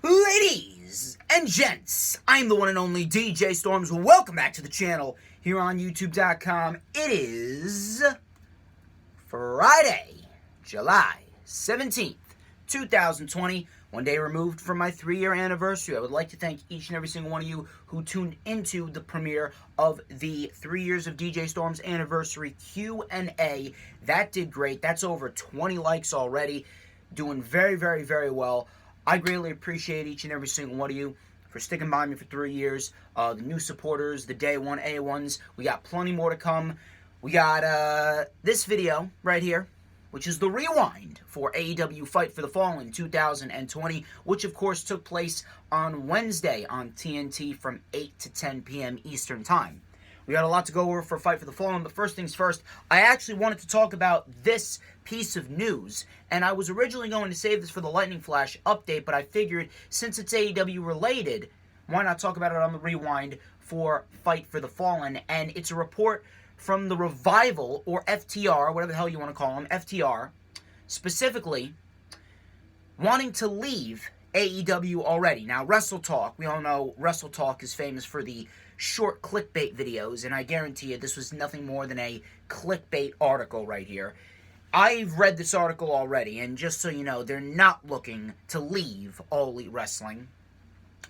Ladies and gents, I'm the one and only DJ Storms. Welcome back to the channel here on YouTube.com. It is Friday, July 17th, 2020. One day removed from my 3-year anniversary. I would like to thank each and every single one of you who tuned into the premiere of the 3 years of DJ Storm's anniversary Q&A. That did great. That's over 20 likes already. Doing very, very, very well. I greatly appreciate each and every single one of you for sticking by me for 3 years. The new supporters, the day one A1s. We got plenty more to come. We got this video right here, which is the rewind for AEW Fight for the Fallen 2020, which of course took place on Wednesday on TNT from 8 to 10 p.m. Eastern Time. We got a lot to go over for Fight for the Fallen, but first things first, I actually wanted to talk about this piece of news, and I was originally going to save this for the Lightning Flash update, but I figured since it's AEW related, why not talk about it on the rewind for Fight for the Fallen, and it's a report from the Revival, or FTR, whatever the hell you want to call them, FTR, specifically wanting to leave AEW already. Now, Wrestle Talk, we all know Wrestle Talk is famous for the short clickbait videos, and I guarantee you this was nothing more than a clickbait article right here. I've read this article already, and just so you know, they're not looking to leave All Elite Wrestling,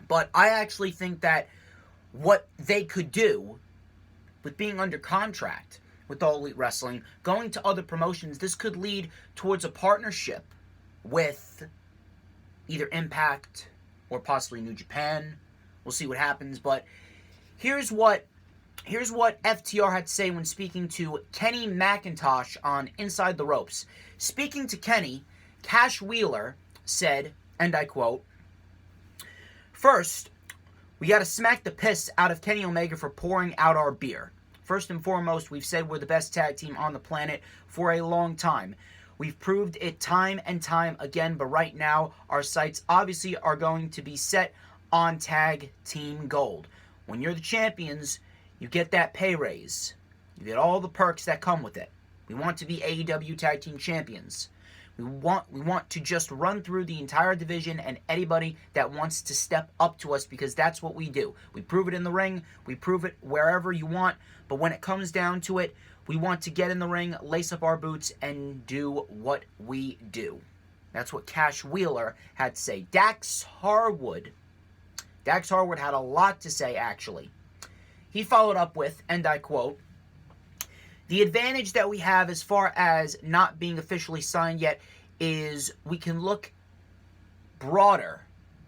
but I actually think that what they could do with being under contract with All Elite Wrestling, going to other promotions, this could lead towards a partnership with either Impact or possibly New Japan. We'll see what happens, but here's what FTR had to say when speaking to Kenny McIntosh on Inside the Ropes. Speaking to Kenny, Cash Wheeler said, and I quote, "First, we gotta smack the piss out of Kenny Omega for pouring out our beer. First and foremost, we've said we're the best tag team on the planet for a long time. We've proved it time and time again, but right now, our sights obviously are going to be set on tag team gold. When you're the champions, you get that pay raise. You get all the perks that come with it. We want to be AEW tag team champions. We want to just run through the entire division and anybody that wants to step up to us, because that's what we do. We prove it in the ring. We prove it wherever you want. But when it comes down to it, we want to get in the ring, lace up our boots, and do what we do." That's what Cash Wheeler had to say. Dax Harwood had a lot to say, actually. He followed up with, and I quote, "The advantage that we have as far as not being officially signed yet is we can look broader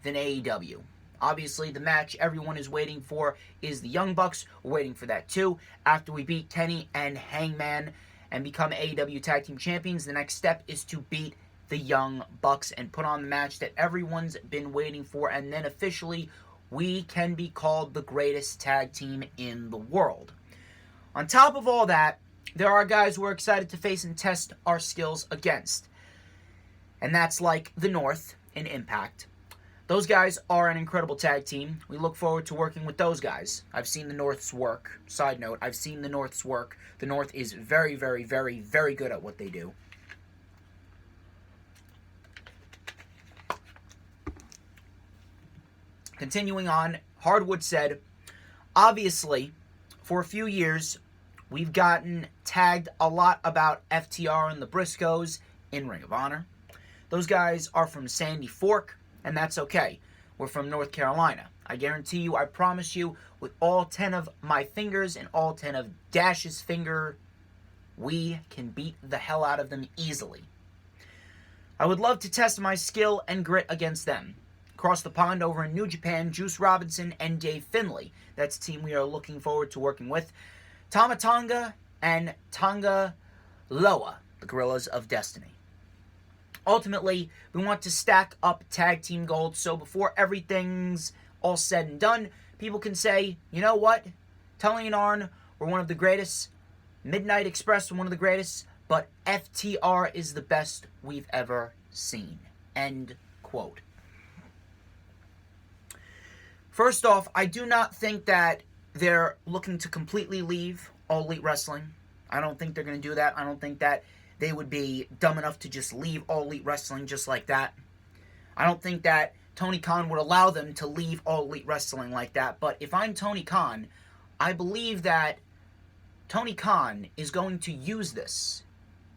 than AEW. Obviously, the match everyone is waiting for is the Young Bucks. We're waiting for that too. After we beat Kenny and Hangman and become AEW Tag Team Champions, the next step is to beat the Young Bucks and put on the match that everyone's been waiting for, and then officially we can be called the greatest tag team in the world. On top of all that, there are guys we're excited to face and test our skills against. And that's like the North in Impact. Those guys are an incredible tag team. We look forward to working with those guys. I've seen the North's work. Side note, I've seen the North's work. The North is very, very, very, very good at what they do. Continuing on, Hardwood said, "Obviously, for a few years, we've gotten tagged a lot about FTR and the Briscoes in Ring of Honor. Those guys are from Sandy Fork, and that's okay. We're from North Carolina. I guarantee you, I promise you, with all 10 of my fingers and all 10 of Dash's finger, we can beat the hell out of them easily. I would love to test my skill and grit against them. Across the pond over in New Japan, Juice Robinson and Dave Finlay. That's a team we are looking forward to working with. Tama Tonga and Tonga Loa, the Gorillas of Destiny. Ultimately, we want to stack up tag team gold, so before everything's all said and done, people can say, you know what? Tully and Arn were one of the greatest. Midnight Express were one of the greatest. But FTR is the best we've ever seen." End quote. First off, I do not think that they're looking to completely leave All Elite Wrestling. I don't think they're going to do that. I don't think that they would be dumb enough to just leave All Elite Wrestling just like that. I don't think that Tony Khan would allow them to leave All Elite Wrestling like that. But if I'm Tony Khan, I believe that Tony Khan is going to use this.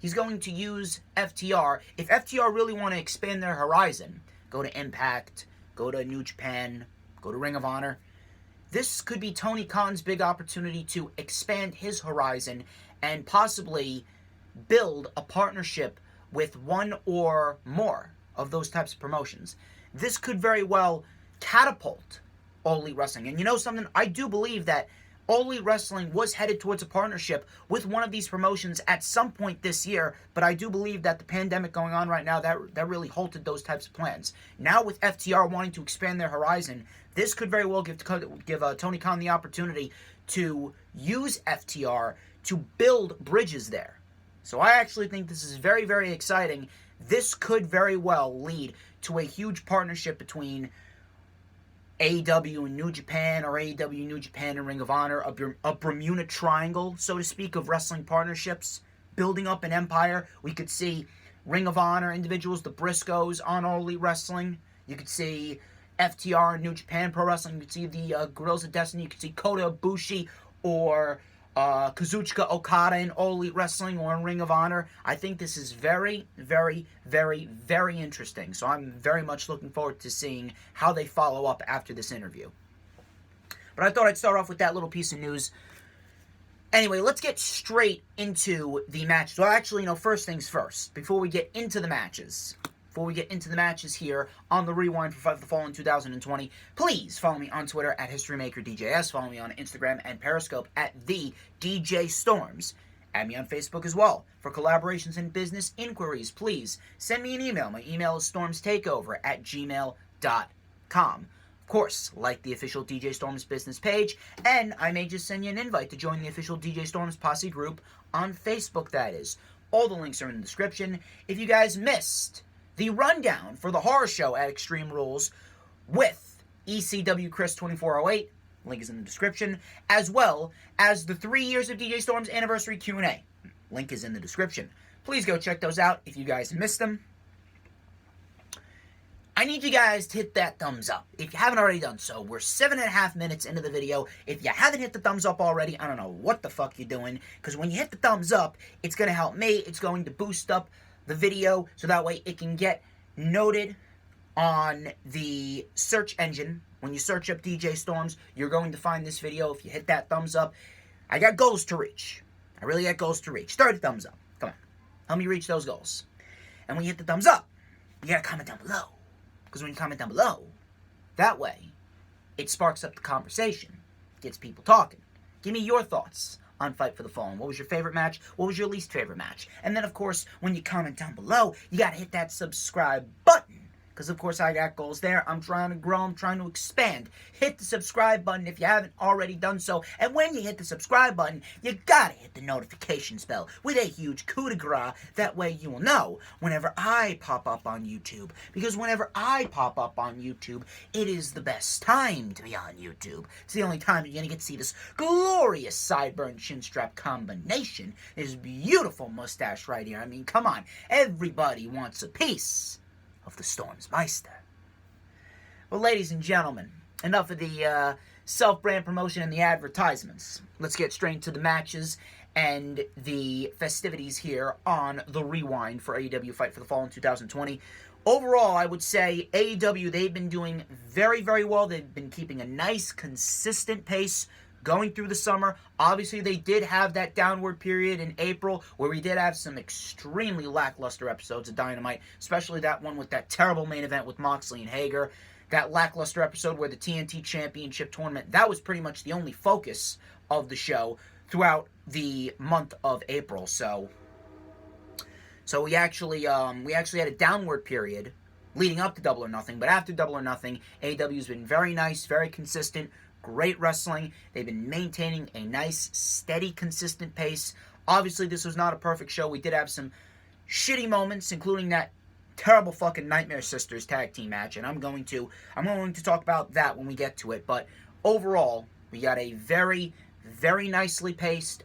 He's going to use FTR. If FTR really want to expand their horizon, go to Impact, go to New Japan, go to Ring of Honor, this could be Tony Khan's big opportunity to expand his horizon and possibly build a partnership with one or more of those types of promotions. This could very well catapult All Elite Wrestling. And you know something? I do believe that All Elite Wrestling was headed towards a partnership with one of these promotions at some point this year, but I do believe that the pandemic going on right now, that really halted those types of plans. Now with FTR wanting to expand their horizon, this could very well give Tony Khan the opportunity to use FTR to build bridges there. So I actually think this is very, very exciting. This could very well lead to a huge partnership between AEW and New Japan, or AEW, New Japan, and Ring of Honor, a Bermuda Triangle, so to speak, of wrestling partnerships, building up an empire. We could see Ring of Honor individuals, the Briscoes, on All Elite Wrestling. You could see FTR and New Japan Pro Wrestling. You could see the Guerrillas of Destiny. You could see Kota Ibushi or Kazuchika Okada in All Elite Wrestling or in Ring of Honor. I think this is very, very, very, very interesting. So I'm very much looking forward to seeing how they follow up after this interview. But I thought I'd start off with that little piece of news. Anyway, let's get straight into the matches. Well, actually, first things first. Before we get into the matches here on the Rewind for Fight for the Fallen 2020, please follow me on Twitter at HistoryMakerDJS. Follow me on Instagram and Periscope at the DJ Storms. Add me on Facebook as well. For collaborations and business inquiries, please send me an email. My email is StormsTakeOver at gmail.com. Of course, like the official DJ Storms business page, and I may just send you an invite to join the official DJ Storms Posse group on Facebook, that is. All the links are in the description. If you guys missed the rundown for the horror show at Extreme Rules with ECW Chris 2408, link is in the description, as well as the 3 years of DJ Storm's anniversary Q&A. Link is in the description. Please go check those out if you guys missed them. I need you guys to hit that thumbs up if you haven't already done so. We're 7.5 minutes into the video. If you haven't hit the thumbs up already, I don't know what the fuck you're doing, because when you hit the thumbs up, it's going to help me. It's going to boost up the video so that way it can get noted on the search engine. When you search up DJ Storms, you're going to find this video. If you hit that thumbs up, I got goals to reach. I really got goals to reach. 30 thumbs up. Come on. Help me reach those goals. And when you hit the thumbs up, you got to comment down below. Because when you comment down below, that way, it sparks up the conversation. Gets people talking. Give me your thoughts on Fight for the Fallen. What was your favorite match? What was your least favorite match? And then, of course, when you comment down below, you got to hit that subscribe button. Because, of course, I got goals there. I'm trying to grow. I'm trying to expand. Hit the subscribe button if you haven't already done so. And when you hit the subscribe button, you got to hit the notifications bell with a huge coup de grace. That way you will know whenever I pop up on YouTube. Because whenever I pop up on YouTube, it is the best time to be on YouTube. It's the only time you're going to get to see this glorious sideburn chin strap combination. This beautiful mustache right here. I mean, come on. Everybody wants a piece of the Storms Meister. Well, ladies and gentlemen, enough of the self-brand promotion and the advertisements. Let's get straight into the matches and the festivities here on the Rewind for AEW Fight for the Fallen 2020. Overall, I would say AEW, they've been doing very, very well. They've been keeping a nice, consistent pace going through the summer. Obviously, they did have that downward period in April where we did have some extremely lackluster episodes of Dynamite, especially that one with that terrible main event with Moxley and Hager. That lackluster episode where the TNT Championship tournament, that was pretty much the only focus of the show throughout the month of April. So we actually had a downward period leading up to Double or Nothing, but after Double or Nothing, AEW has been very nice, very consistent, great wrestling. They've been maintaining a nice, steady, consistent pace. Obviously, this was not a perfect show. We did have some shitty moments, including that terrible fucking Nightmare Sisters tag team match, and I'm going to talk about that when we get to it. But overall, we got a very, very nicely paced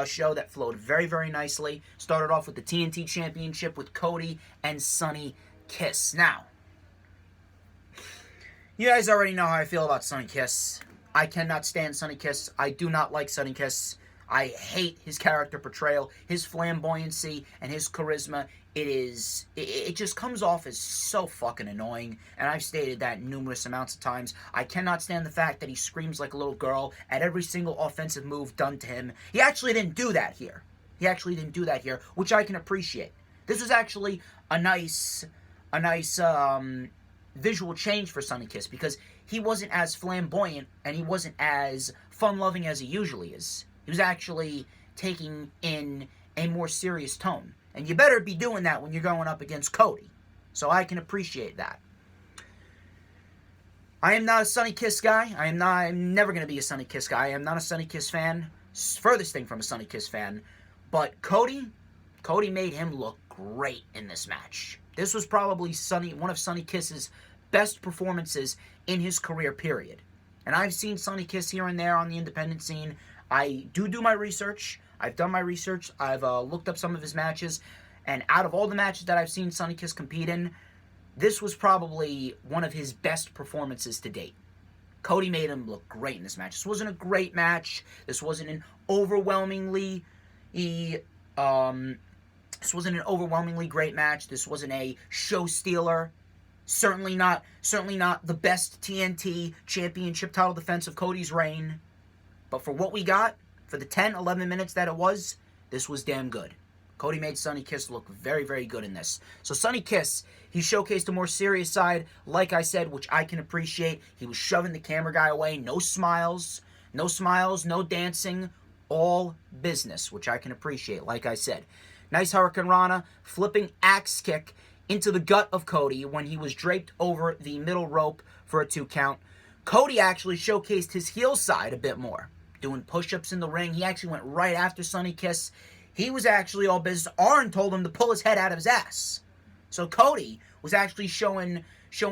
show that flowed very, very nicely. Started off with the TNT Championship with Cody and Sonny Kiss. Now, You guys already know how I feel about Sonny Kiss. I cannot stand Sonny Kiss. I do not like Sonny Kiss. I hate his character portrayal, his flamboyancy, and his charisma. It just comes off as so fucking annoying, and I've stated that numerous amounts of times. I cannot stand the fact that he screams like a little girl at every single offensive move done to him. He actually didn't do that here. Which I can appreciate. This was actually a nice visual change for Sonny Kiss, because he wasn't as flamboyant and he wasn't as fun-loving as he usually is. He was actually taking in a more serious tone. And you better be doing that when you're going up against Cody. So I can appreciate that. I am not a Sonny Kiss guy. I'm never going to be a Sonny Kiss guy. I am not a Sonny Kiss fan. Furthest thing from a Sonny Kiss fan. But Cody made him look great in this match. This was probably one of Sonny Kiss's best performances in his career, period. And I've seen Sonny Kiss here and there on the independent scene. I do my research. I've done my research. I've looked up some of his matches. And out of all the matches that I've seen Sonny Kiss compete in, this was probably one of his best performances to date. Cody made him look great in this match. This wasn't a great match. This wasn't an overwhelmingly great match. This wasn't a show stealer. Certainly not the best TNT Championship title defense of Cody's reign. But for what we got, for the 10, 11 minutes that it was, this was damn good. Cody made Sonny Kiss look very, very good in this. So Sonny Kiss, he showcased a more serious side, like I said, which I can appreciate. He was shoving the camera guy away. No smiles, no dancing. All business, which I can appreciate, like I said. Nice Hurricane Rana, flipping axe kick into the gut of Cody when he was draped over the middle rope for a 2 count. Cody actually showcased his heel side a bit more, doing push-ups in the ring. He actually went right after Sonny Kiss. He was actually all business. Arn told him to pull his head out of his ass. So Cody was actually showing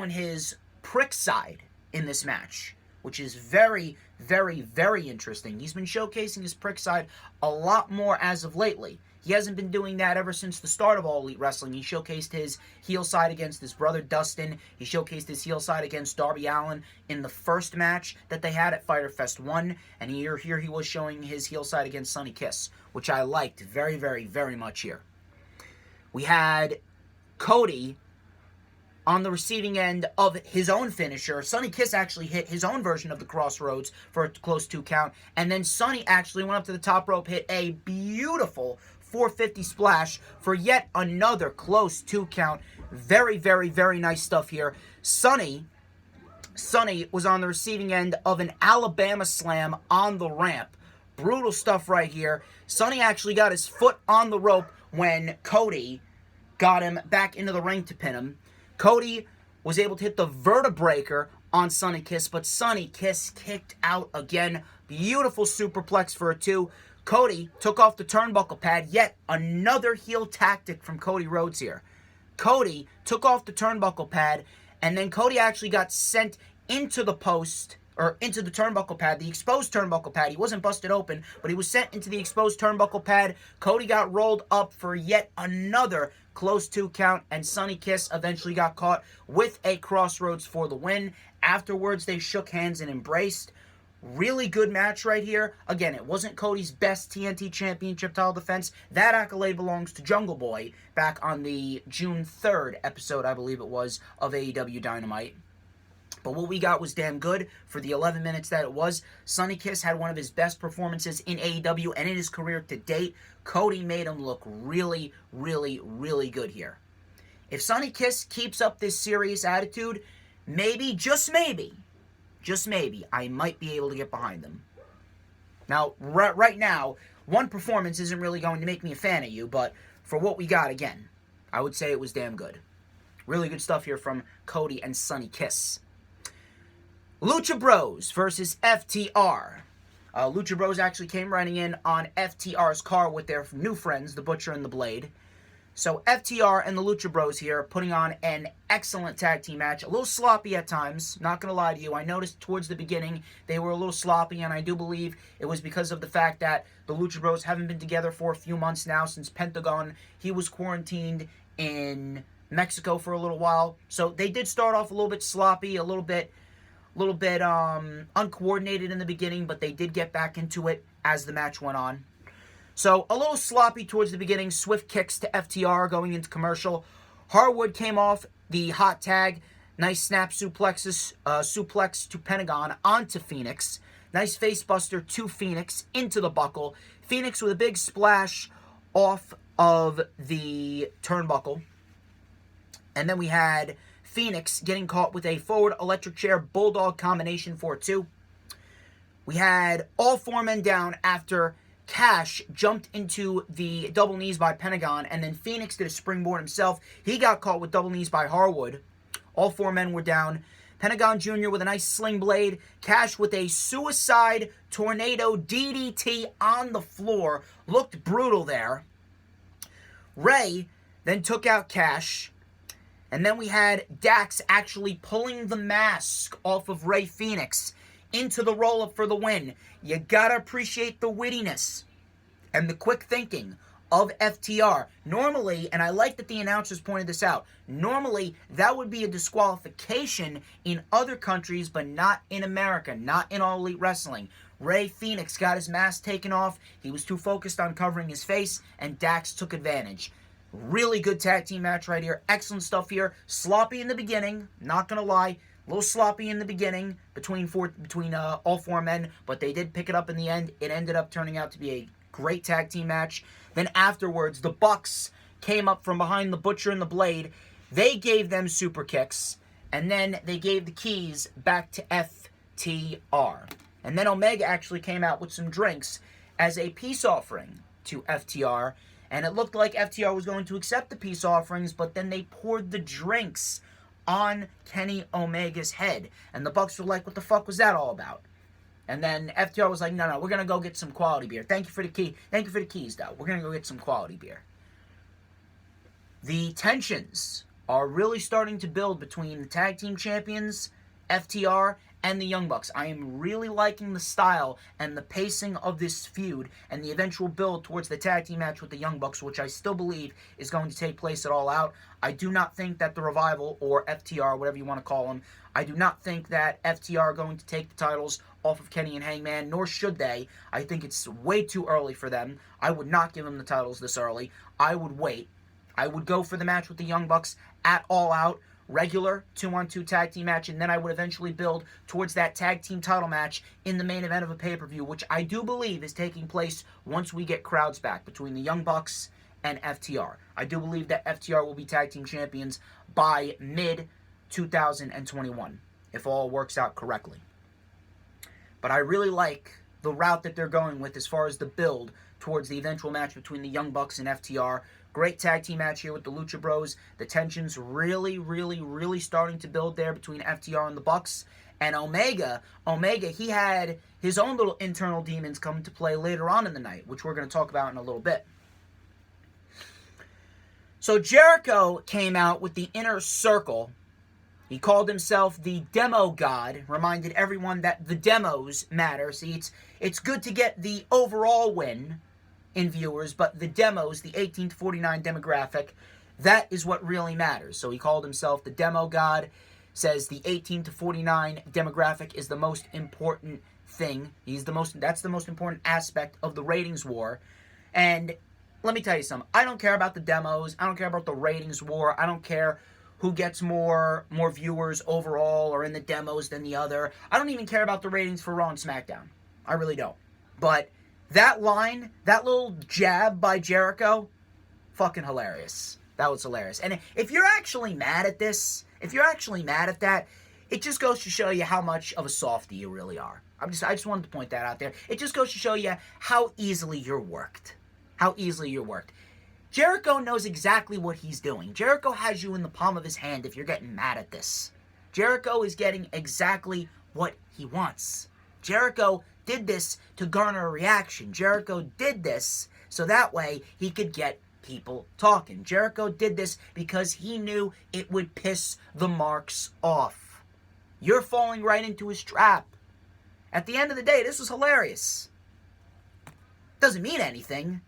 his prick side in this match, which is very, very, very interesting. He's been showcasing his prick side a lot more as of lately. He hasn't been doing that ever since the start of All Elite Wrestling. He showcased his heel side against his brother Dustin. He showcased his heel side against Darby Allin in the first match that they had at Fyter Fest 1. And here he was showing his heel side against Sonny Kiss, which I liked very, very, very much here. We had Cody on the receiving end of his own finisher. Sonny Kiss actually hit his own version of the Crossroads for a close 2 count. And then Sonny actually went up to the top rope, hit a beautiful 450 splash for yet another close 2 count. Very, very, very nice stuff here. Sonny was on the receiving end of an Alabama slam on the ramp. Brutal stuff right here. Sonny actually got his foot on the rope when Cody got him back into the ring to pin him. Cody was able to hit the vertebreaker on Sonny Kiss, but Sonny Kiss kicked out again. Beautiful superplex for a 2. Cody took off the turnbuckle pad. Yet another heel tactic from Cody Rhodes here. Cody took off the turnbuckle pad, and then Cody actually got sent into the post, or into the turnbuckle pad, the exposed turnbuckle pad. He wasn't busted open, but he was sent into the exposed turnbuckle pad. Cody got rolled up for yet another close 2 count, and Sonny Kiss eventually got caught with a Crossroads for the win. Afterwards, they shook hands and embraced. Really good match right here. Again, it wasn't Cody's best TNT Championship title defense. That accolade belongs to Jungle Boy back on the June 3rd episode, I believe it was, of AEW Dynamite. But what we got was damn good for the 11 minutes that it was. Sonny Kiss had one of his best performances in AEW and in his career to date. Cody made him look really, really, really good here. If Sonny Kiss keeps up this serious attitude, maybe, just maybe, I might be able to get behind them. Now, right now, one performance isn't really going to make me a fan of you, but for what we got, again, I would say it was damn good. Really good stuff here from Cody and Sonny Kiss. Lucha Bros versus FTR. Lucha Bros actually came running in on FTR's car with their new friends, the Butcher and the Blade. So FTR and the Lucha Bros here putting on an excellent tag team match. A little sloppy at times, not going to lie to you. I noticed towards the beginning they were a little sloppy, and I do believe it was because of the fact that the Lucha Bros haven't been together for a few months now since Pentagon. He was quarantined in Mexico for a little while. So they did start off a little bit sloppy, a little bit uncoordinated in the beginning, but they did get back into it as the match went on. So a little sloppy towards the beginning. Swift kicks to FTR going into commercial. Harwood came off the hot tag. Nice snap suplex to Pentagon onto Phoenix. Nice facebuster to Phoenix into the buckle. Phoenix with a big splash off of the turnbuckle. And then we had Phoenix getting caught with a forward electric chair bulldog combination for 2. We had all 4 men down after Cash jumped into the double knees by Pentagon, and then Phoenix did a springboard himself. He got caught with double knees by Harwood. All 4 men were down. Pentagon Jr. with a nice sling blade. Cash with a suicide tornado DDT on the floor. Looked brutal there. Ray then took out Cash. And then we had Dax actually pulling the mask off of Ray Phoenix into the roll-up for the win. You gotta appreciate the wittiness and the quick thinking of FTR. Normally, and I like that the announcers pointed this out, normally that would be a disqualification in other countries, but not in America, not in All Elite Wrestling. Ray Phoenix got his mask taken off. He was too focused on covering his face, and Dax took advantage. Really good tag team match right here. Excellent stuff here. Sloppy in the beginning, not gonna lie. A little sloppy in the beginning between all 4 men, but they did pick it up in the end. It ended up turning out to be a great tag team match. Then afterwards, the Bucks came up from behind the Butcher and the Blade. They gave them super kicks, and then they gave the keys back to FTR. And then Omega actually came out with some drinks as a peace offering to FTR, and it looked like FTR was going to accept the peace offerings, but then they poured the drinks on Kenny Omega's head. And the Bucks were like, what the fuck was that all about? And then FTR was like, no, we're going to go get some quality beer. Thank you for the key. Thank you for the keys, though. We're going to go get some quality beer. The tensions are really starting to build between the tag team champions, FTR, and the Young Bucks. I am really liking the style and the pacing of this feud and the eventual build towards the tag team match with the Young Bucks, which I still believe is going to take place at All Out. I do not think that the Revival, or FTR, whatever you want to call them, I do not think that FTR are going to take the titles off of Kenny and Hangman, nor should they. I think it's way too early for them. I would not give them the titles this early. I would wait. I would go for the match with the Young Bucks at All Out, regular 2-on-2 tag team match, and then I would eventually build towards that tag team title match in the main event of a pay-per-view, which I do believe is taking place once we get crowds back between the Young Bucks and FTR. I do believe that FTR will be tag team champions by mid-2021, if all works out correctly. But I really like the route that they're going with as far as the build towards the eventual match between the Young Bucks and FTR. Great tag team match here with the Lucha Bros. The tension's really starting to build there between FTR and the Bucks. And Omega, he had his own little internal demons come into play later on in the night, which we're going to talk about in a little bit. So Jericho came out with the Inner Circle. He called himself the Demo God, reminded everyone that the demos matter. See, it's good to get the overall win in viewers, but the demos, the 18 to 49 demographic, that is what really matters. So he called himself the Demo God, says the 18 to 49 demographic is the most important thing. That's the most important aspect of the ratings war. And let me tell you something. I don't care about the demos. I don't care about the ratings war. I don't care who gets more viewers overall or in the demos than the other. I don't even care about the ratings for Raw and SmackDown. I really don't. But that line, that little jab by Jericho, fucking hilarious. That was hilarious. And if you're actually mad at this, if you're actually mad at that, it just goes to show you how much of a softie you really are. I just wanted to point that out there. It just goes to show you how easily you're worked. How easily you're worked. Jericho knows exactly what he's doing. Jericho has you in the palm of his hand if you're getting mad at this. Jericho is getting exactly what he wants. Jericho did this to garner a reaction. Jericho did this so that way he could get people talking. Jericho did this because he knew it would piss the marks off. You're falling right into his trap. At the end of the day, this was hilarious. Doesn't mean anything.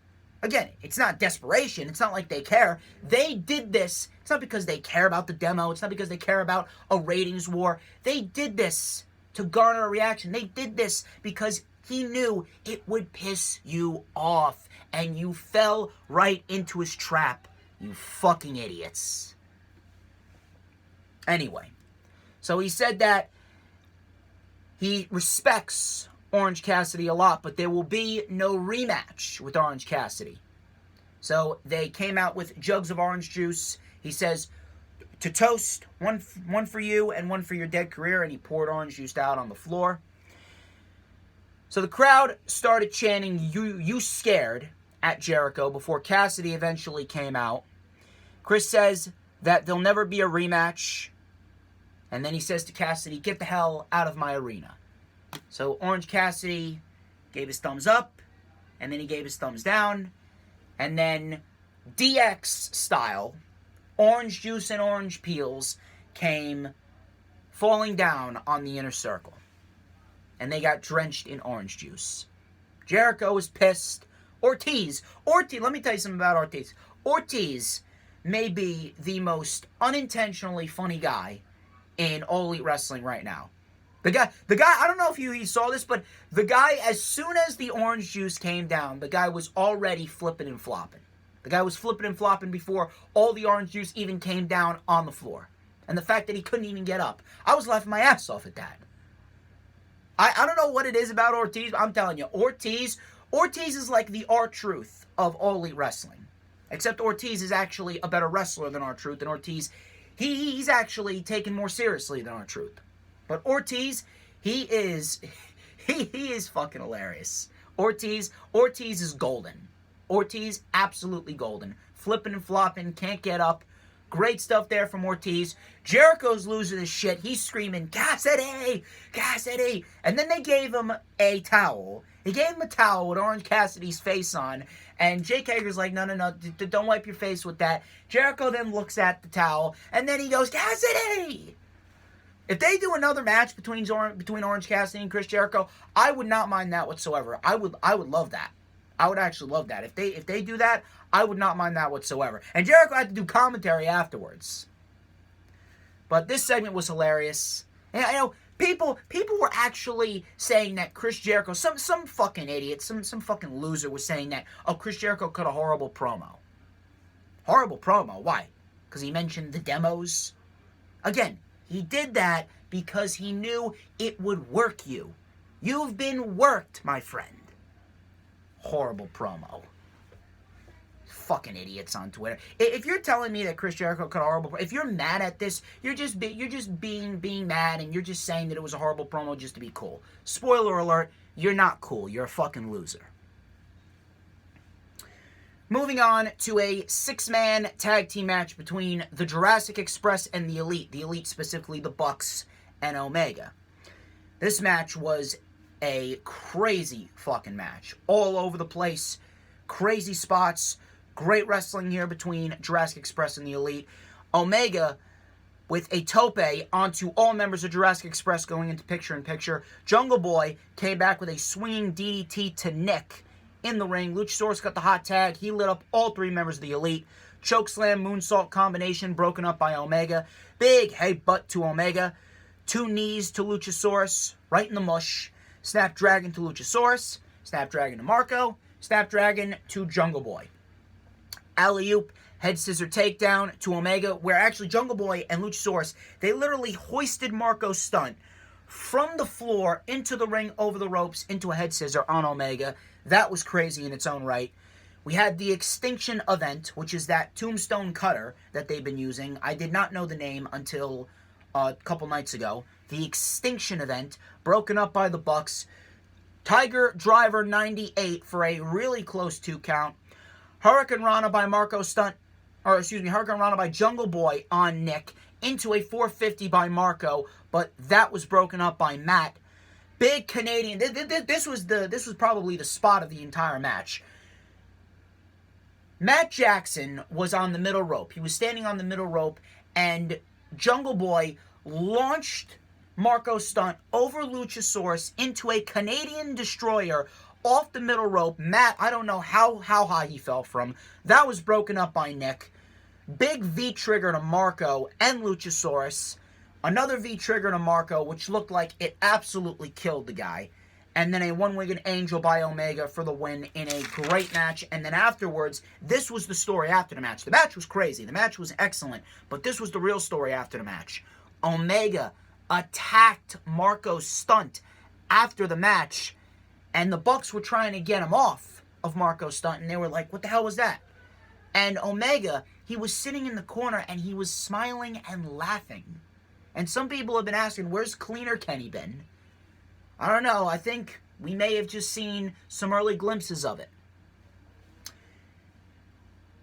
Again, it's not desperation. It's not like they care. They did this. It's not because they care about the demo. It's not because they care about a ratings war. They did this to garner a reaction. They did this because he knew it would piss you off. And you fell right into his trap. You fucking idiots. Anyway, so he said that he respects Orange Cassidy a lot, but there will be no rematch with Orange Cassidy. So they came out with jugs of orange juice. He says, to toast, one for you and one for your dead career, and he poured orange juice out on the floor. So the crowd started chanting, you scared, at Jericho before Cassidy eventually came out. Chris says that there'll never be a rematch. And then he says to Cassidy, get the hell out of my arena. So Orange Cassidy gave his thumbs up, and then he gave his thumbs down. And then DX style, orange juice and orange peels came falling down on the inner circle. And they got drenched in orange juice. Jericho was pissed. Ortiz, let me tell you something about Ortiz. Ortiz may be the most unintentionally funny guy in All Elite Wrestling right now. The guy, I don't know if you saw this, but the guy, as soon as the orange juice came down, the guy was already flipping and flopping. The guy was flipping and flopping before all the orange juice even came down on the floor. And the fact that he couldn't even get up. I was laughing my ass off at that. I don't know what it is about Ortiz, but I'm telling you, Ortiz is like the R-Truth of All Elite Wrestling. Except Ortiz is actually a better wrestler than R-Truth, and Ortiz, he's actually taken more seriously than R-Truth. But Ortiz, he is fucking hilarious. Ortiz is golden. Ortiz, absolutely golden. Flipping and flopping, can't get up. Great stuff there from Ortiz. Jericho's losing his shit. He's screaming, Cassidy! Cassidy! And then they gave him a towel. He gave him a towel with Orange Cassidy's face on. And Jake Hager's like, no, don't wipe your face with that. Jericho then looks at the towel. And then he goes, Cassidy! If they do another match between Orange Cassidy and Chris Jericho, I would not mind that whatsoever. I would love that. I would actually love that. If they do that, I would not mind that whatsoever. And Jericho had to do commentary afterwards. But this segment was hilarious. And, people were actually saying that Chris Jericho, some fucking idiot, some fucking loser was saying that, Chris Jericho cut a horrible promo. Horrible promo. Why? Because he mentioned the demos? Again, he did that because he knew it would work you. You've been worked, my friend. Horrible promo. Fucking idiots on Twitter. If you're telling me that Chris Jericho cut a horrible promo, if you're mad at this, you're just being mad, and you're just saying that it was a horrible promo just to be cool. Spoiler alert, you're not cool. You're a fucking loser. Moving on to a 6-man tag team match between the Jurassic Express and the Elite. The Elite, specifically the Bucks and Omega. This match was a crazy fucking match. All over the place. Crazy spots. Great wrestling here between Jurassic Express and the Elite. Omega with a tope onto all members of Jurassic Express going into picture-in-picture. Jungle Boy came back with a swinging DDT to Nick in the ring. Luchasaurus got the hot tag. He lit up all 3 members of the Elite. Chokeslam moonsault combination broken up by Omega. Big headbutt to Omega. 2 knees to Luchasaurus. Right in the mush. Snapdragon to Luchasaurus. Snapdragon to Marco. Snapdragon to Jungle Boy. Alley-oop, head scissor takedown to Omega, where actually Jungle Boy and Luchasaurus, they literally hoisted Marco's stunt from the floor into the ring, over the ropes, into a head scissor on Omega. That was crazy in its own right. We had the Extinction event, which is that tombstone cutter that they've been using. I did not know the name until a couple nights ago. The Extinction event, broken up by the Bucks. Tiger Driver 98 for a really close 2 count. Hurricane Rana by Hurricane Rana by Jungle Boy on Nick into a 450 by Marco, but that was broken up by Matt. Big Canadian. This was probably the spot of the entire match. Matt Jackson was on the middle rope. He was standing on the middle rope, and Jungle Boy launched Marco's stunt over Luchasaurus into a Canadian destroyer off the middle rope. Matt, I don't know how high he fell from. That was broken up by Nick. Big V-trigger to Marco and Luchasaurus. Another V-trigger to Marco, which looked like it absolutely killed the guy. And then a one-winged angel by Omega for the win in a great match. And then afterwards, this was the story after the match. The match was crazy. The match was excellent. But this was the real story after the match. Omega attacked Marco's stunt after the match. And the Bucks were trying to get him off of Marco's stunt. And they were like, what the hell was that? And Omega, he was sitting in the corner and he was smiling and laughing. And some people have been asking, where's Cleaner Kenny been? I don't know. I think we may have just seen some early glimpses of it.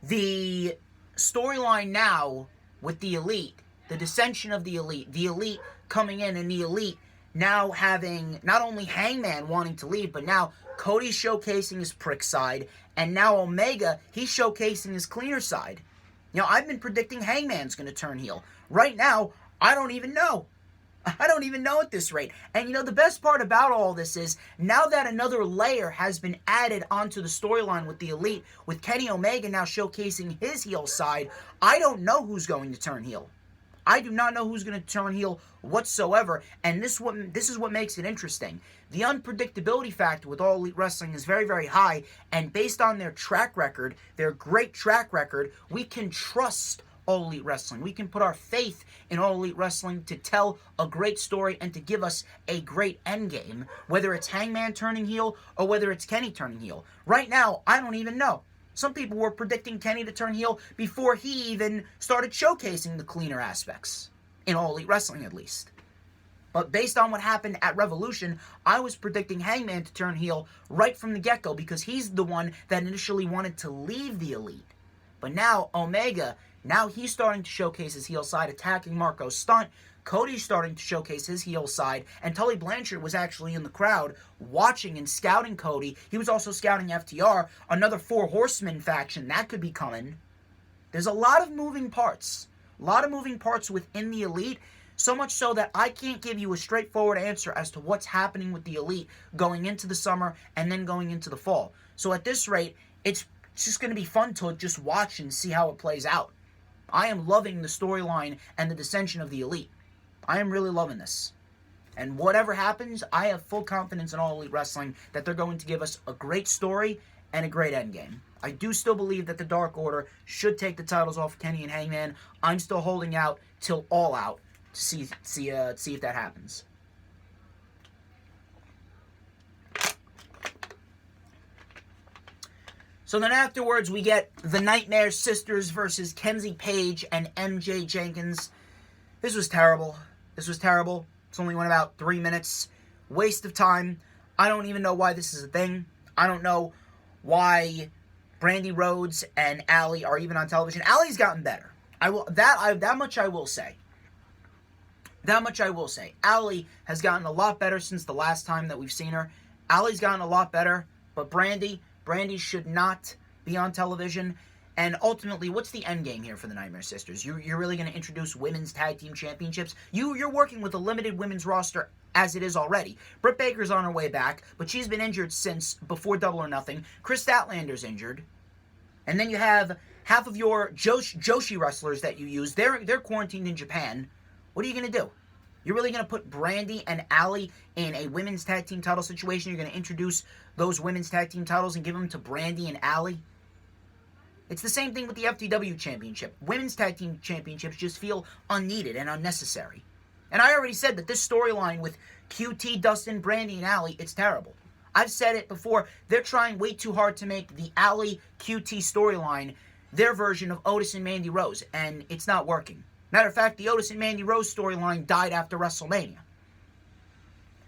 The storyline now with the Elite, the dissension of the Elite coming in, and the Elite now having not only Hangman wanting to leave, but now Cody showcasing his prick side, and now Omega, he's showcasing his cleaner side. You know, I've been predicting Hangman's going to turn heel. Right now, I don't even know. I don't even know at this rate. And you know, the best part about all this is, now that another layer has been added onto the storyline with the Elite, with Kenny Omega now showcasing his heel side, I don't know who's going to turn heel. I do not know who's going to turn heel whatsoever, and this is what makes it interesting. The unpredictability factor with All Elite Wrestling is very, very high, and based on their track record, their great track record, we can trust All Elite Wrestling. We can put our faith in All Elite Wrestling to tell a great story and to give us a great endgame, whether it's Hangman turning heel or whether it's Kenny turning heel. Right now, I don't even know. Some people were predicting Kenny to turn heel before he even started showcasing the cleaner aspects, in All Elite Wrestling at least. But based on what happened at Revolution, I was predicting Hangman to turn heel right from the get-go because he's the one that initially wanted to leave the Elite. But now, Omega, now he's starting to showcase his heel side, attacking Marco's stunt. Cody's starting to showcase his heel side, and Tully Blanchard was actually in the crowd watching and scouting Cody. He was also scouting FTR, another Four Horsemen faction that could be coming. There's a lot of moving parts. A lot of moving parts within the Elite, so much so that I can't give you a straightforward answer as to what's happening with the Elite going into the summer and then going into the fall. So at this rate, it's just going to be fun to just watch and see how it plays out. I am loving the storyline and the dissension of the Elite. I am really loving this. And whatever happens, I have full confidence in All Elite Wrestling that they're going to give us a great story and a great endgame. I do still believe that the Dark Order should take the titles off Kenny and Hangman. I'm still holding out till All Out to see if that happens. So then afterwards, we get the Nightmare Sisters versus Kenzie Page and MJ Jenkins. This was terrible. This was terrible. It's only went about 3 minutes. Waste of time. I don't even know why this is a thing. I don't know why Brandy Rhodes and Allie are even on television. Allie's gotten better. That much I will say. That much I will say. Allie has gotten a lot better since the last time that we've seen her. Allie's gotten a lot better, but Brandy should not be on television. And ultimately, what's the end game here for the Nightmare Sisters? You're really going to introduce women's tag team championships? You're working with a limited women's roster as it is already. Britt Baker's on her way back, but she's been injured since before Double or Nothing. Chris Statlander's injured. And then you have half of your Joshi wrestlers that you use. They're quarantined in Japan. What are you going to do? You're really going to put Brandy and Allie in a women's tag team title situation? You're going to introduce those women's tag team titles and give them to Brandy and Allie? It's the same thing with the FTW Championship. Women's tag team championships just feel unneeded and unnecessary. And I already said that this storyline with QT, Dustin, Brandy, and Allie, it's terrible. I've said it before. They're trying way too hard to make the Allie QT storyline their version of Otis and Mandy Rose, and it's not working. Matter of fact, the Otis and Mandy Rose storyline died after WrestleMania.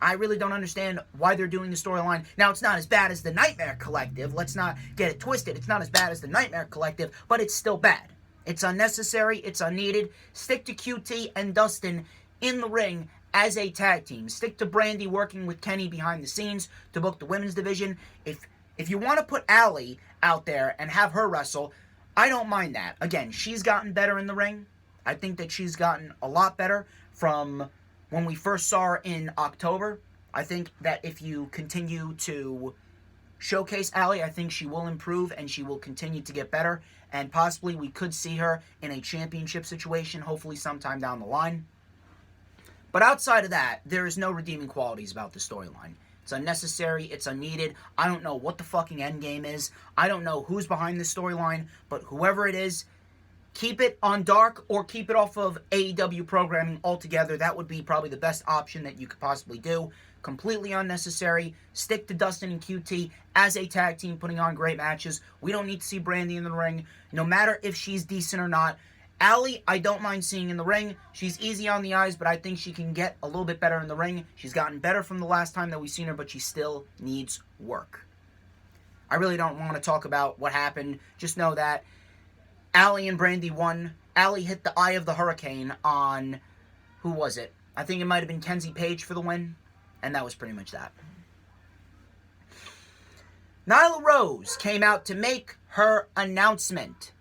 I really don't understand why they're doing the storyline. Now, it's not as bad as the Nightmare Collective. Let's not get it twisted. It's not as bad as the Nightmare Collective, but it's still bad. It's unnecessary. It's unneeded. Stick to QT and Dustin in the ring as a tag team. Stick to Brandy working with Kenny behind the scenes to book the women's division. If you want to put Allie out there and have her wrestle, I don't mind that. Again, she's gotten better in the ring. I think that she's gotten a lot better from when we first saw her in October. I think that if you continue to showcase Allie, I think she will improve and she will continue to get better. And possibly we could see her in a championship situation, hopefully sometime down the line. But outside of that, there is no redeeming qualities about the storyline. It's unnecessary. It's unneeded. I don't know what the fucking endgame is. I don't know who's behind the storyline, but whoever it is, keep it on Dark or keep it off of AEW programming altogether. That would be probably the best option that you could possibly do. Completely unnecessary. Stick to Dustin and QT as a tag team putting on great matches. We don't need to see Brandy in the ring, no matter if she's decent or not. Allie, I don't mind seeing in the ring. She's easy on the eyes, but I think she can get a little bit better in the ring. She's gotten better from the last time that we've seen her, but she still needs work. I really don't want to talk about what happened. Just know that Allie and Brandy won. Allie hit the eye of the hurricane on, who was it? I think it might have been Kenzie Page for the win, and that was pretty much that. Nyla Rose came out to make her announcement.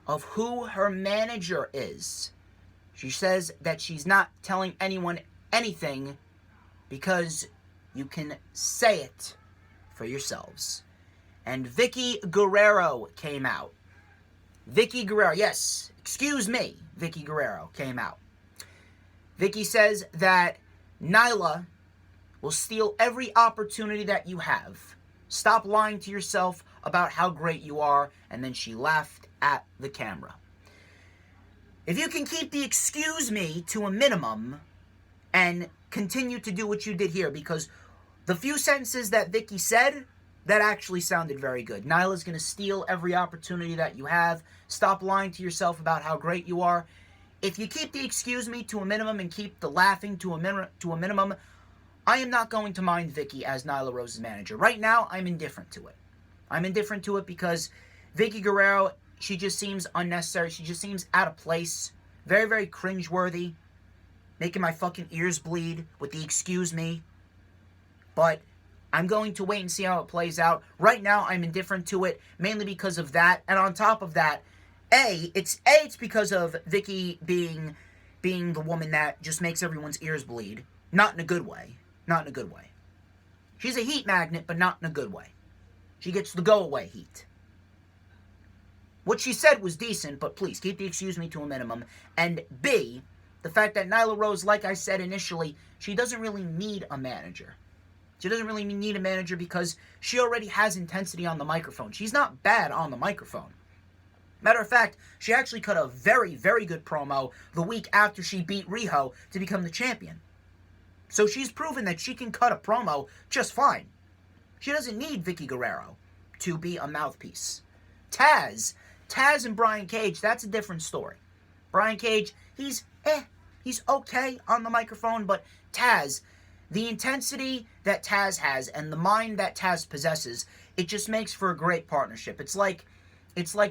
Of who her manager is. She says that she's not telling anyone anything because you can say it for yourselves. And Vicky Guerrero came out. Vicky Guerrero came out. Vicky says that Nyla will steal every opportunity that you have. Stop lying to yourself about how great you are. And then she laughed at the camera. If you can keep the excuse me to a minimum and continue to do what you did here, because the few sentences that Vicky said, that actually sounded very good. Nyla's going to steal every opportunity that you have. Stop lying to yourself about how great you are. If you keep the excuse me to a minimum and keep the laughing to a minimum, I am not going to mind Vicky as Nyla Rose's manager. Right now, I'm indifferent to it. I'm indifferent to it because Vicky Guerrero, she just seems unnecessary. She just seems out of place. Very, very cringeworthy. Making my fucking ears bleed with the excuse me. But I'm going to wait and see how it plays out. Right now, I'm indifferent to it, mainly because of that. And on top of that, it's because of Vicky being the woman that just makes everyone's ears bleed. Not in a good way. Not in a good way. She's a heat magnet, but not in a good way. She gets the go-away heat. What she said was decent, but please, keep the excuse me to a minimum. And B, the fact that Nyla Rose, like I said initially, she doesn't really need a manager. She doesn't really need a manager because she already has intensity on the microphone. She's not bad on the microphone. Matter of fact, she actually cut a very, very good promo the week after she beat Riho to become the champion. So she's proven that she can cut a promo just fine. She doesn't need Vicky Guerrero to be a mouthpiece. Taz and Brian Cage, that's a different story. Brian Cage, he's okay on the microphone, but Taz, the intensity that Taz has and the mind that Taz possesses, it just makes for a great partnership. It's like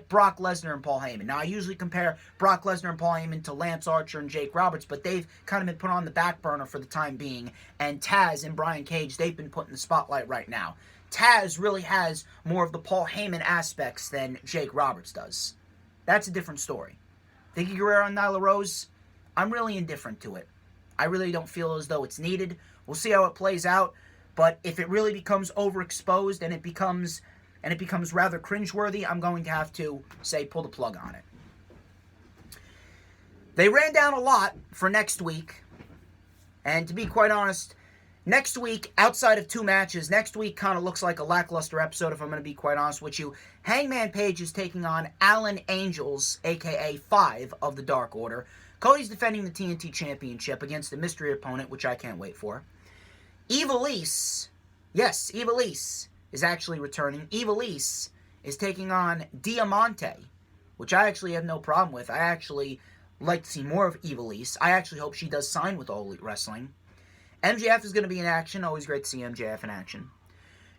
Brock Lesnar and Paul Heyman. Now, I usually compare Brock Lesnar and Paul Heyman to Lance Archer and Jake Roberts, but they've kind of been put on the back burner for the time being. And Taz and Brian Cage, they've been put in the spotlight right now. Taz really has more of the Paul Heyman aspects than Jake Roberts does. That's a different story. Vicky Guerrero and Nyla Rose, I'm really indifferent to it. I really don't feel as though it's needed. We'll see how it plays out. But if it really becomes overexposed and it becomes rather cringeworthy, I'm going to have to say pull the plug on it. They ran down a lot for next week. And to be quite honest, next week, outside of 2 matches, next week kind of looks like a lackluster episode, if I'm going to be quite honest with you. Hangman Page is taking on Alan Angels, a.k.a. 5 of the Dark Order. Cody's defending the TNT Championship against a mystery opponent, which I can't wait for. Ivelisse is actually returning. Ivelisse is taking on Diamante, which I actually have no problem with. I actually like to see more of Ivelisse. I actually hope she does sign with All Elite Wrestling. MJF is going to be in action. Always great to see MJF in action.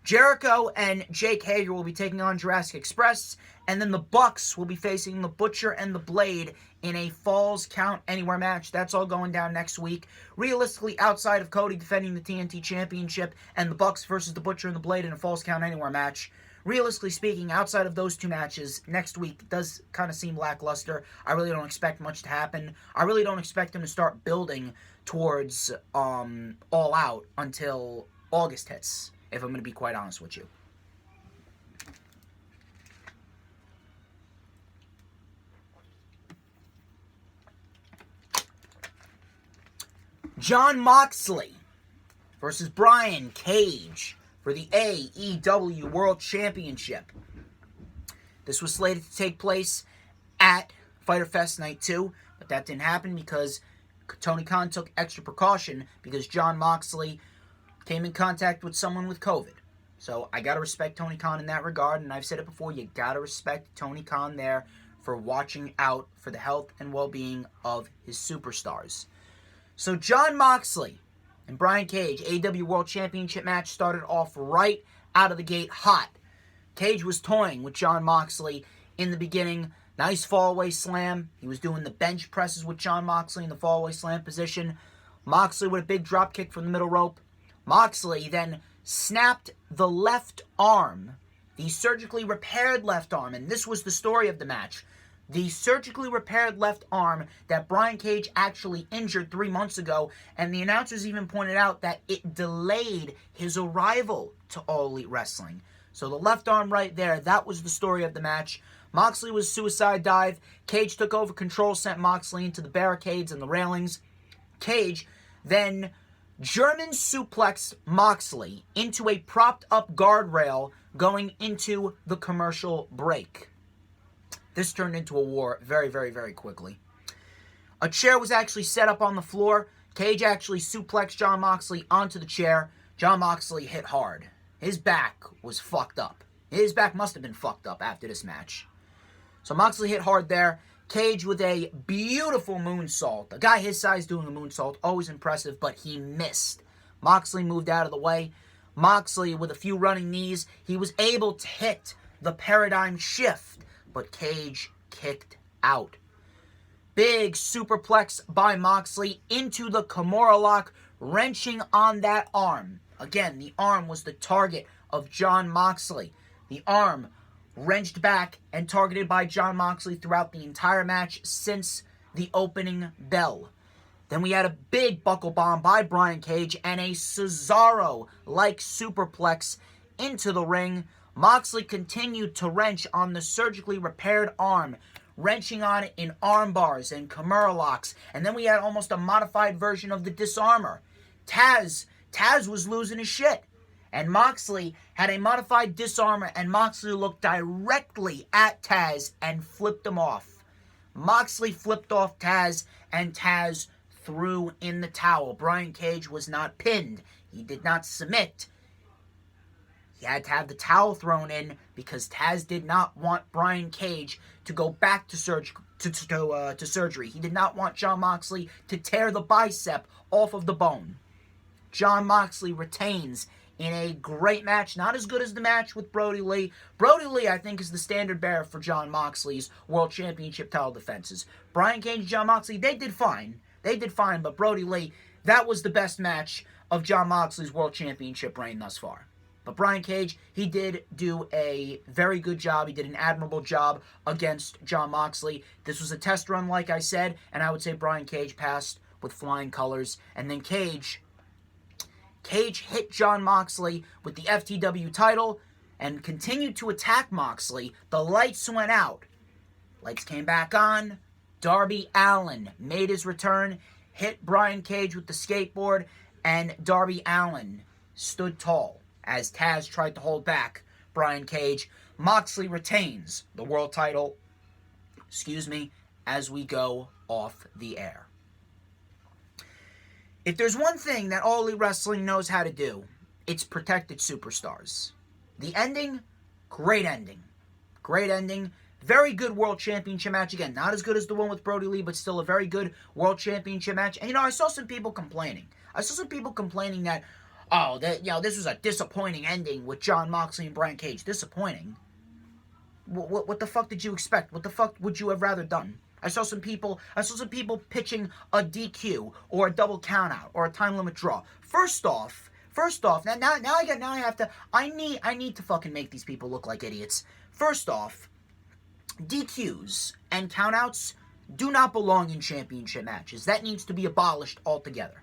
Jericho and Jake Hager will be taking on Jurassic Express. And then the Bucks will be facing the Butcher and the Blade in a Falls Count Anywhere match. That's all going down next week. Realistically, outside of Cody defending the TNT Championship and the Bucks versus the Butcher and the Blade in a Falls Count Anywhere match, realistically speaking, outside of those 2 matches, next week does kind of seem lackluster. I really don't expect much to happen. I really don't expect them to start building towards All Out until August hits, if I'm going to be quite honest with you. Jon Moxley versus Brian Cage for the AEW World Championship. This was slated to take place at Fyter Fest Night 2, but that didn't happen because Tony Khan took extra precaution because Jon Moxley came in contact with someone with COVID. So I gotta respect Tony Khan in that regard, and I've said it before, you gotta respect Tony Khan there for watching out for the health and well-being of his superstars. So Jon Moxley and Brian Cage, AEW World Championship match, started off right out of the gate hot. Cage was toying with Jon Moxley in the beginning. Nice fallaway slam. He was doing the bench presses with Jon Moxley in the fallaway slam position. Moxley with a big drop kick from the middle rope. Moxley then snapped the left arm, the surgically repaired left arm, and this was the story of the match. The surgically repaired left arm that Brian Cage actually injured 3 months ago, and the announcers even pointed out that it delayed his arrival to All Elite Wrestling. So the left arm right there, that was the story of the match. Moxley was suicide dive. Cage took over control, sent Moxley into the barricades and the railings. Cage then German suplexed Moxley into a propped up guardrail going into the commercial break. This turned into a war very, very, very quickly. A chair was actually set up on the floor. Cage actually suplexed Jon Moxley onto the chair. Jon Moxley hit hard. His back was fucked up. His back must have been fucked up after this match. So Moxley hit hard there. Cage with a beautiful moonsault. A guy his size doing a moonsault, always impressive, but he missed. Moxley moved out of the way. Moxley with a few running knees. He was able to hit the paradigm shift, but Cage kicked out. Big superplex by Moxley into the Kimura lock, wrenching on that arm. Again, the arm was the target of Jon Moxley. The arm wrenched back and targeted by Jon Moxley throughout the entire match since the opening bell. Then we had a big buckle bomb by Brian Cage and a Cesaro-like superplex into the ring. Moxley continued to wrench on the surgically repaired arm, wrenching on it in arm bars and Kimura locks. And then we had almost a modified version of the disarmor. Taz was losing his shit. And Moxley had a modified disarmor, and Moxley looked directly at Taz and flipped him off. Moxley flipped off Taz, and Taz threw in the towel. Brian Cage was not pinned. He did not submit. He had to have the towel thrown in because Taz did not want Brian Cage to go back to surgery. He did not want Jon Moxley to tear the bicep off of the bone. Jon Moxley retains in a great match, not as good as the match with Brody Lee. Brody Lee, I think, is the standard bearer for Jon Moxley's World Championship title defenses. Brian Cage and Jon Moxley, they did fine. But Brody Lee, that was the best match of Jon Moxley's World Championship reign thus far. But Brian Cage, he did do a very good job. He did an admirable job against Jon Moxley. This was a test run, like I said, and I would say Brian Cage passed with flying colors. And then Cage hit Jon Moxley with the FTW title and continued to attack Moxley. The lights went out. Lights came back on. Darby Allin made his return, hit Brian Cage with the skateboard, and Darby Allin stood tall as Taz tried to hold back Brian Cage. Moxley retains the world title, as we go off the air. If there's one thing that All Elite Wrestling knows how to do, it's protect its superstars. The ending, great ending. Great ending. Very good World Championship match. Again, not as good as the one with Brody Lee, but still a very good World Championship match. And, I saw some people complaining. That, this was a disappointing ending with Jon Moxley and Brian Cage. Disappointing? What the fuck did you expect? What the fuck would you have rather done? I saw some people pitching a DQ or a double countout or a time limit draw. First off, I need to fucking make these people look like idiots. First off, DQs and countouts do not belong in championship matches. That needs to be abolished altogether.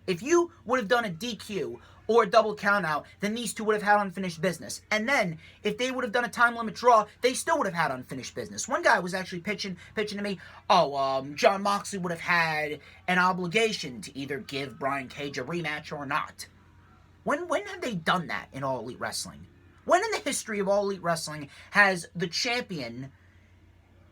If you would have done a DQ or a double countout, then these two would have had unfinished business. And then, if they would have done a time limit draw, they still would have had unfinished business. One guy was actually pitching to me, Jon Moxley would have had an obligation to either give Brian Cage a rematch or not. When have they done that in All Elite Wrestling? When in the history of All Elite Wrestling has the champion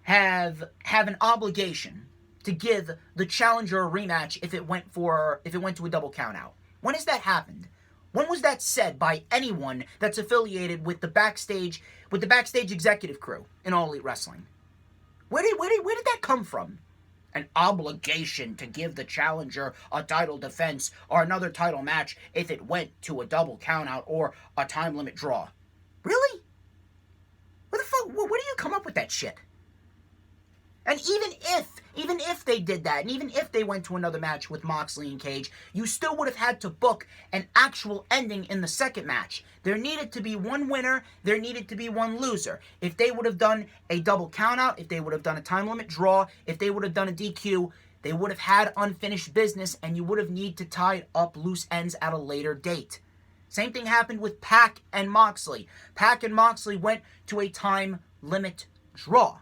have an obligation to give the challenger a rematch if it went to a double countout? When has that happened? When was that said by anyone that's affiliated with the backstage executive crew in All Elite Wrestling? Where did that come from? An obligation to give the challenger a title defense or another title match if it went to a double countout or a time limit draw. Really? Where do you come up with that shit? And even if they did that, and even if they went to another match with Moxley and Cage, you still would have had to book an actual ending in the second match. There needed to be one winner, there needed to be one loser. If they would have done a double countout, if they would have done a time limit draw, if they would have done a DQ, they would have had unfinished business, and you would have needed to tie up loose ends at a later date. Same thing happened with Pac and Moxley. Pac and Moxley went to a time limit draw.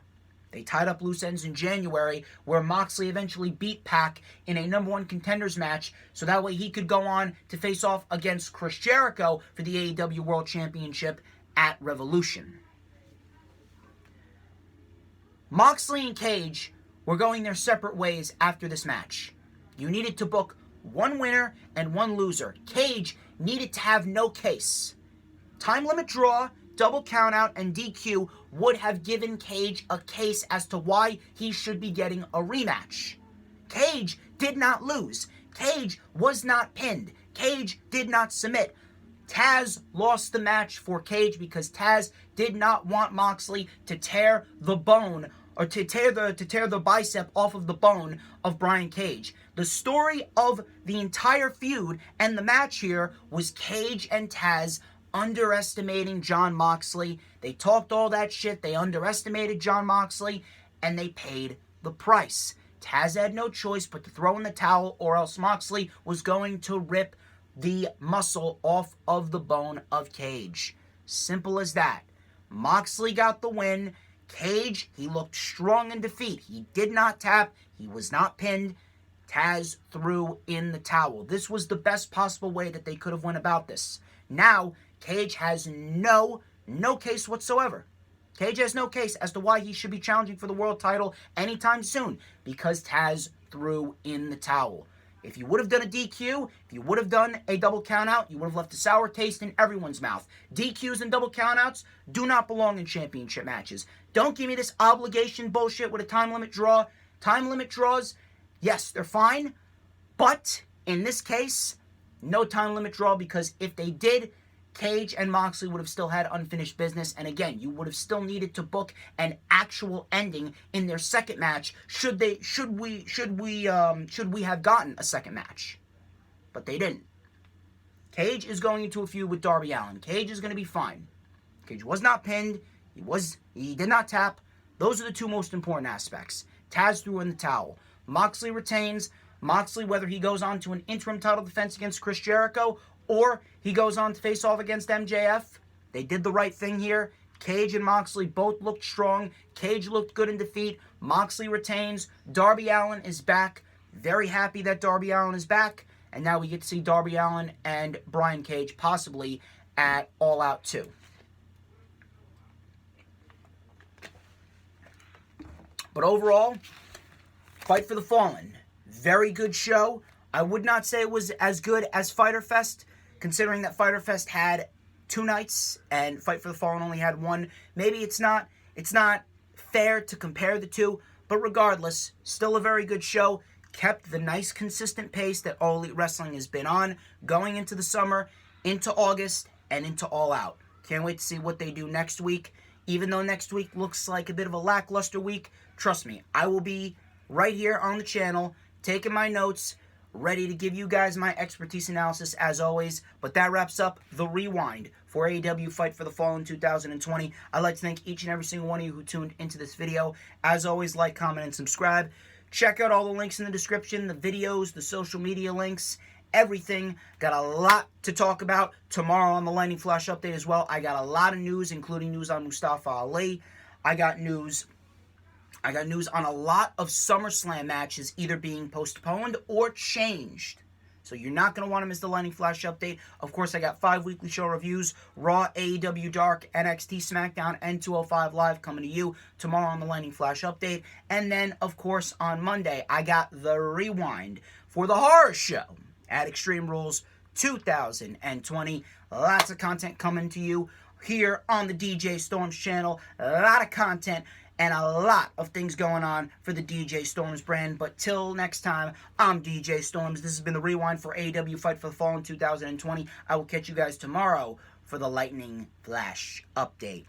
They tied up loose ends in January, where Moxley eventually beat Pac in a number one contenders match, so that way he could go on to face off against Chris Jericho for the AEW World Championship at Revolution. Moxley and Cage were going their separate ways after this match. You needed to book one winner and one loser. Cage needed to have no case. Time limit draw, double countout, and DQ would have given Cage a case as to why he should be getting a rematch. Cage did not lose. Cage was not pinned. Cage did not submit. Taz lost the match for Cage because Taz did not want Moxley to tear the bone or to tear the bicep off of the bone of Brian Cage. The story of the entire feud and the match here was Cage and Taz underestimating Jon Moxley. They talked all that shit. They underestimated Jon Moxley, and they paid the price. Taz had no choice but to throw in the towel, or else Moxley was going to rip the muscle off of the bone of Cage. Simple as that. Moxley got the win. Cage, he looked strong in defeat. He did not tap. He was not pinned. Taz threw in the towel. This was the best possible way that they could have went about this. Now, Cage has no case whatsoever. Cage has no case as to why he should be challenging for the world title anytime soon, because Taz threw in the towel. If you would have done a DQ, if you would have done a double countout, you would have left a sour taste in everyone's mouth. DQs and double countouts do not belong in championship matches. Don't give me this obligation bullshit with a time limit draw. Time limit draws, yes, they're fine, but in this case, no time limit draw, because if they did, Cage and Moxley would have still had unfinished business, and again, you would have still needed to book an actual ending in their second match should we have gotten a second match. But they didn't. Cage is going into a feud with Darby Allin. Cage is going to be fine. Cage was not pinned. He did not tap. Those are the two most important aspects. Taz threw in the towel. Moxley retains. Moxley, whether he goes on to an interim title defense against Chris Jericho or he goes on to face off against MJF, they did the right thing here. Cage and Moxley both looked strong. Cage looked good in defeat. Moxley retains. Darby Allin is back. Very happy that Darby Allin is back. And now we get to see Darby Allin and Brian Cage possibly at All Out 2. But overall, Fight for the Fallen. Very good show. I would not say it was as good as Fyter Fest, considering that Fyter Fest had 2 nights and Fight for the Fallen only had 1. Maybe it's not fair to compare the two, but regardless, still a very good show. Kept the nice consistent pace that All Elite Wrestling has been on going into the summer, into August, and into All Out. Can't wait to see what they do next week. Even though next week looks like a bit of a lackluster week, trust me, I will be right here on the channel, taking my notes, ready to give you guys my expertise analysis as always. But that wraps up the rewind for AEW Fight for the Fallen 2020. I'd like to thank each and every single one of you who tuned into this video. As always, like, comment, and subscribe. Check out all the links in the description, the videos, the social media links, everything. Got a lot to talk about tomorrow on the Lightning Flash update as well. I got a lot of news, including news on Mustafa Ali. I got news on a lot of SummerSlam matches either being postponed or changed. So you're not going to want to miss the Lightning Flash update. Of course, I got 5 weekly show reviews: Raw, AEW Dark, NXT SmackDown, and 205 Live coming to you tomorrow on the Lightning Flash update. And then, of course, on Monday, I got the Rewind for the Horror Show at Extreme Rules 2020. Lots of content coming to you here on the DJ Storms channel. A lot of content and a lot of things going on for the DJ Storms brand. But till next time, I'm DJ Storms. This has been the Rewind for AEW Fight for the Fallen 2020. I will catch you guys tomorrow for the Lightning Flash update.